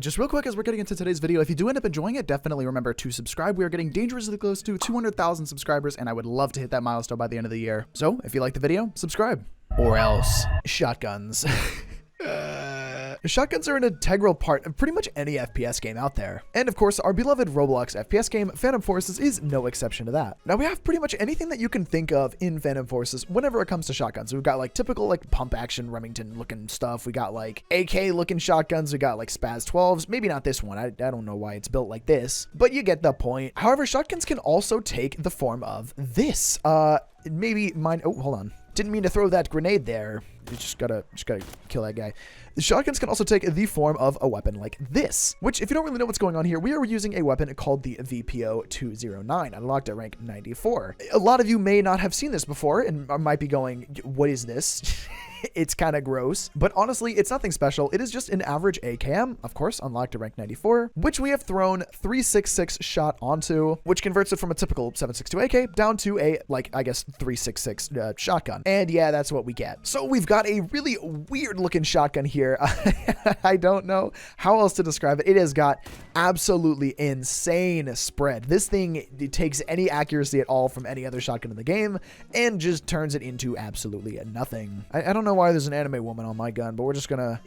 Just real quick as we're getting into today's video, if you do end up enjoying it, definitely remember to subscribe. We are getting dangerously close to 200,000 subscribers, and I would love to hit that milestone by the end of the year. So if you like the video, subscribe. Or else, shotguns. Shotguns are an integral part of pretty much any FPS game out there. And of course, our beloved Roblox FPS game, Phantom Forces, is no exception to that. Now, we have pretty much anything that you can think of in Phantom Forces whenever it comes to shotguns. We've got like typical like pump action Remington looking stuff. We got like AK looking shotguns. We got like Spaz 12s. Maybe not this one. I don't know why it's built like this, but you get the point. However, shotguns can also take the form of this. Maybe mine. Oh, hold on. Didn't mean to throw that grenade there. You just gotta kill that guy. The shotguns can also take the form of a weapon like this, which if you don't really know what's going on here, we are using a weapon called the VPO-209, unlocked at rank 94. A lot of you may not have seen this before and might be going, what is this? It's kind of gross, but honestly, it's nothing special. It is just an average AKM, of course, unlocked to rank 94, which we have thrown 366 shot onto, which converts it from a typical 7.62 AK down to a, like, I guess 366 shotgun. And yeah, that's what we get. So we've got a really weird looking shotgun here. I don't know how else to describe it. It has got absolutely insane spread. This thing, it takes any accuracy at all from any other shotgun in the game and just turns it into absolutely nothing. I don't know why there's an anime woman on my gun, but we're just gonna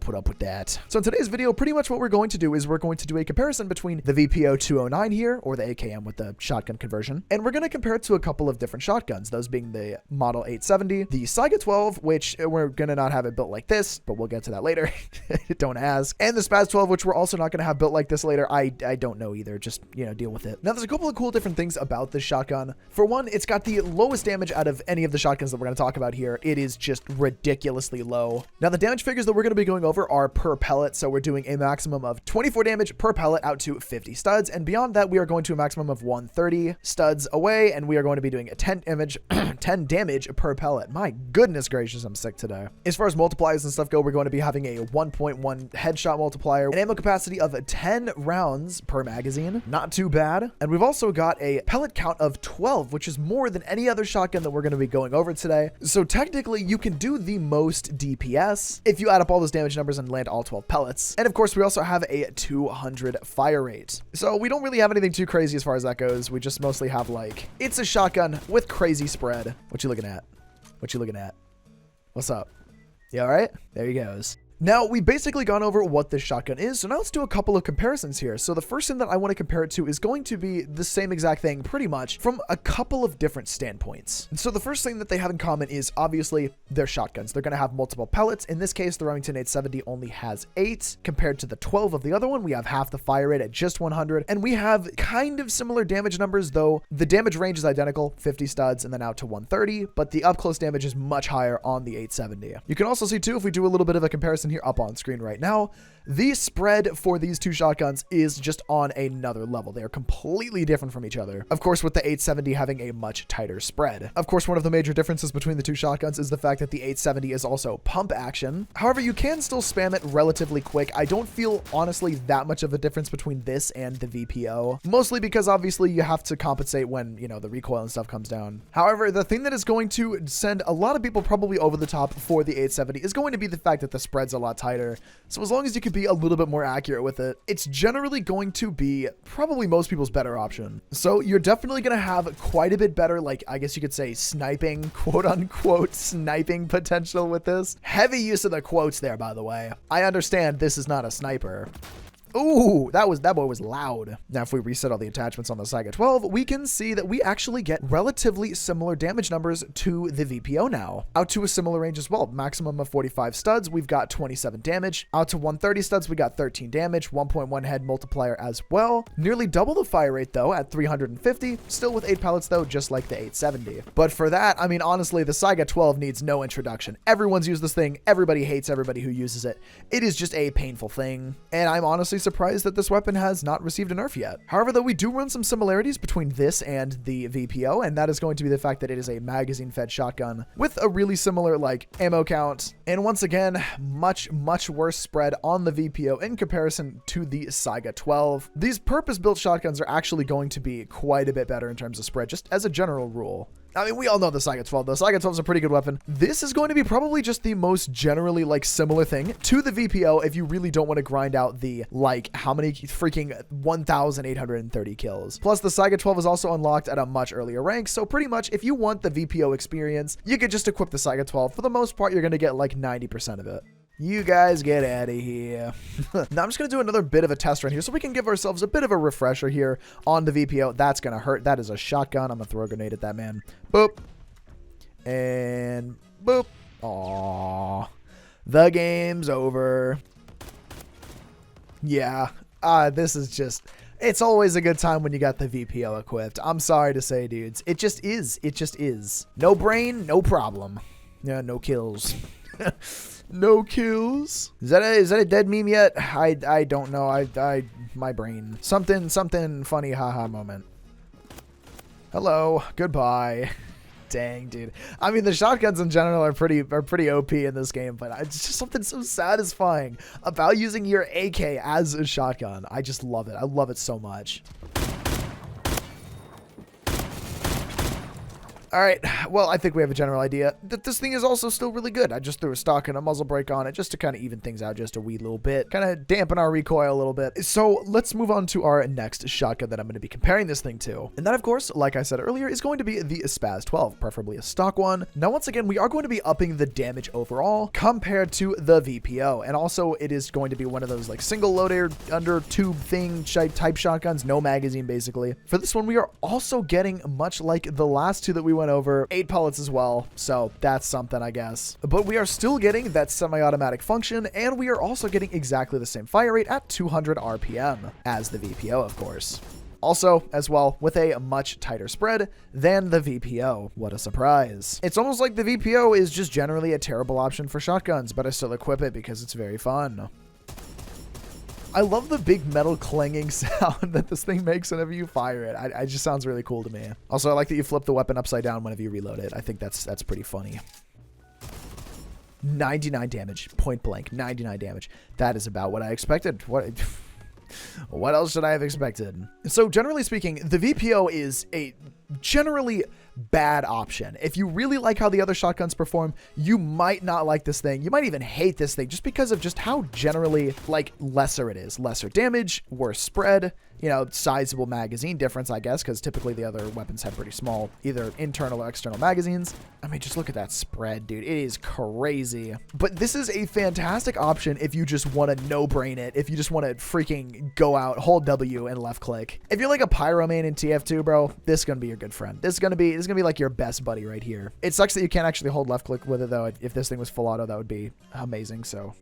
put up with that. So in today's video, pretty much what we're going to do is we're going to do a comparison between the VPO-209 here, or the AKM with the shotgun conversion, and we're going to compare it to a couple of different shotguns, those being the Model 870, the Saiga 12, which we're gonna not have it built like this, but we'll get to that later. Don't ask. And the Spaz 12, which we're also not gonna have built like this later. I don't know either. Just, deal with it. Now, there's a couple of cool different things about this shotgun. For one, it's got the lowest damage out of any of the shotguns that we're gonna talk about here. It is just ridiculously low. Now, the damage figures that we're going to be going over are per pellet, so we're doing a maximum of 24 damage per pellet out to 50 studs, and beyond that we are going to a maximum of 130 studs away, and we are going to be doing a 10 damage per pellet. My goodness gracious, I'm sick today. As far as multipliers and stuff go, we're going to be having a 1.1 headshot multiplier, an ammo capacity of 10 rounds per magazine, not too bad, and we've also got a pellet count of 12, which is more than any other shotgun that we're going to be going over today. So technically you can do the most DPS if you add up all those damage numbers and land all 12 pellets. And of course, we also have a 200 fire rate. So we don't really have anything too crazy as far as that goes. We just mostly have like, it's a shotgun with crazy spread. What you looking at? What you looking at? What's up? You all right? There he goes. Now, we've basically gone over what this shotgun is, so now let's do a couple of comparisons here. So the first thing that I want to compare it to is going to be the same exact thing, pretty much, from a couple of different standpoints. And so the first thing that they have in common is, obviously, their shotguns. They're going to have multiple pellets. In this case, the Remington 870 only has 8, compared to the 12 of the other one. We have half the fire rate at just 100, and we have kind of similar damage numbers, though the damage range is identical, 50 studs and then out to 130, but the up-close damage is much higher on the 870. You can also see, too, if we do a little bit of a comparison here up on screen right now, the spread for these two shotguns is just on another level. They are completely different from each other. Of course, with the 870 having a much tighter spread. Of course, one of the major differences between the two shotguns is the fact that the 870 is also pump action. However, you can still spam it relatively quick. I don't feel, honestly, that much of a difference between this and the VPO. Mostly because, obviously, you have to compensate when, the recoil and stuff comes down. However, the thing that is going to send a lot of people probably over the top for the 870 is going to be the fact that the spread's a lot tighter. So as long as you can be a little bit more accurate with it, it's generally going to be probably most people's better option. So you're definitely going to have quite a bit better, like, I guess you could say sniping, quote unquote, sniping potential with this. Heavy use of the quotes there, by the way. I understand this is not a sniper. Ooh, that boy was loud. Now, if we reset all the attachments on the Saiga 12, we can see that we actually get relatively similar damage numbers to the VPO now. Out to a similar range as well. Maximum of 45 studs, we've got 27 damage. Out to 130 studs, we got 13 damage, 1.1 head multiplier as well. Nearly double the fire rate, though, at 350. Still with 8 pellets, though, just like the 870. But for that, I mean, honestly, the Saiga 12 needs no introduction. Everyone's used this thing. Everybody hates everybody who uses it. It is just a painful thing. And I'm honestly surprised that this weapon has not received a nerf yet. However, though, we do run some similarities between this and the VPO, and that is going to be the fact that it is a magazine-fed shotgun with a really similar, like, ammo count. And once again, much worse spread on the VPO in comparison to the Saiga 12. These purpose-built shotguns are actually going to be quite a bit better in terms of spread, just as a general rule. I mean, we all know the Saiga 12, though. Saiga 12 is a pretty good weapon. This is going to be probably just the most generally, like, similar thing to the VPO if you really don't want to grind out the, like, how many freaking 1,830 kills. Plus, the Saiga 12 is also unlocked at a much earlier rank, so pretty much if you want the VPO experience, you could just equip the Saiga 12. For the most part, you're going to get, like, 90% of it. You guys get out of here. Now I'm just going to do another bit of a test run here so we can give ourselves a bit of a refresher here on the VPO. That's going to hurt. That is a shotgun. I'm going to throw a grenade at that man. Boop. And boop. Aww. The game's over. Yeah. This is just... It's always a good time when you got the VPO equipped. I'm sorry to say, dudes. It just is. It just is. No brain, no problem. Yeah, no kills. No kills. Is that a dead meme yet? I don't know. My brain. Something funny haha moment. Hello. Goodbye. Dang, dude. I mean, the shotguns in general are pretty OP in this game, but it's just something so satisfying about using your AK as a shotgun. I just love it. I love it so much. All right, well, I think we have a general idea that this thing is also still really good. I just threw a stock and a muzzle brake on it just to kind of even things out just a wee little bit, kind of dampen our recoil a little bit. So let's move on to our next shotgun that I'm going to be comparing this thing to. And that, of course, like I said earlier, is going to be the Spaz 12, preferably a stock one. Now, once again, we are going to be upping the damage overall compared to the VPO. And also, it is going to be one of those like single loader under tube thing type shotguns, no magazine, basically. For this one, we are also getting much like the last two that we went over, 8 pellets as well, so that's something, I guess. But we are still getting that semi-automatic function, and we are also getting exactly the same fire rate at 200 RPM as the VPO, of course. Also, as well, with a much tighter spread than the VPO. What a surprise. It's almost like the VPO is just generally a terrible option for shotguns, but I still equip it because it's very fun. I love the big metal clanging sound that this thing makes whenever you fire it. It just sounds really cool to me. Also, I like that you flip the weapon upside down whenever you reload it. I think that's pretty funny. 99 damage, point blank, 99 damage. That is about what I expected. What else should I have expected? So generally speaking, the VPO is a generally bad option. If you really like how the other shotguns perform, you might not like this thing. You might even hate this thing just because of just how generally like lesser it is. Lesser damage, worse spread, you know, sizable magazine difference, I guess, because typically the other weapons have pretty small either internal or external magazines. I mean, just look at that spread, dude. It is crazy. But this is a fantastic option if you just want to no-brain it, if you just want to freaking go out, hold W and left click. If you're like a pyro main in TF2, bro, this is going to be your good friend. This is going to be like your best buddy right here. It sucks that you can't actually hold left click with it, though. If this thing was full auto, that would be amazing, so...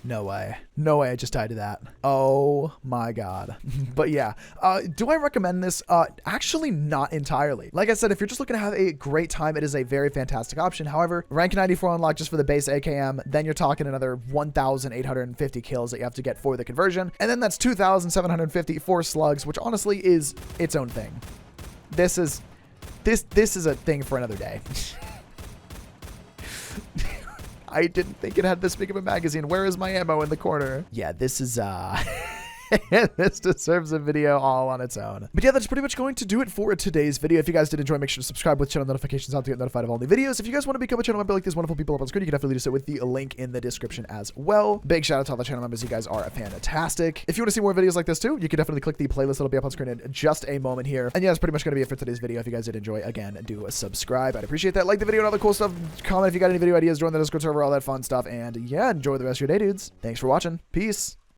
No way. No way I just died to that. Oh my god. But yeah, do I recommend this? Actually not entirely. Like I said, if you're just looking to have a great time, it is a very fantastic option. However, rank 94 unlocked just for the base AKM, then you're talking another 1,850 kills that you have to get for the conversion. And then that's 2,750 for slugs, which honestly is its own thing. This is a thing for another day. I didn't think it had this big of a magazine. Where is my ammo in the corner? Yeah, this is, this deserves a video all on its own. But yeah, that's pretty much going to do it for today's video. If you guys did enjoy, make sure to subscribe with channel notifications on to get notified of all new videos. If you guys want to become a channel member like these wonderful people up on screen, you can definitely do so with the link in the description as well. Big shout out to all the channel members. You guys are fantastic. If you want to see more videos like this too, you can definitely click the playlist that'll be up on screen in just a moment here. And yeah, that's pretty much going to be it for today's video. If you guys did enjoy, again, do subscribe. I'd appreciate that. Like the video and all the cool stuff. Comment if you got any video ideas, join the Discord server, all that fun stuff. And yeah, enjoy the rest of your day, dudes. Thanks for watching. Peace.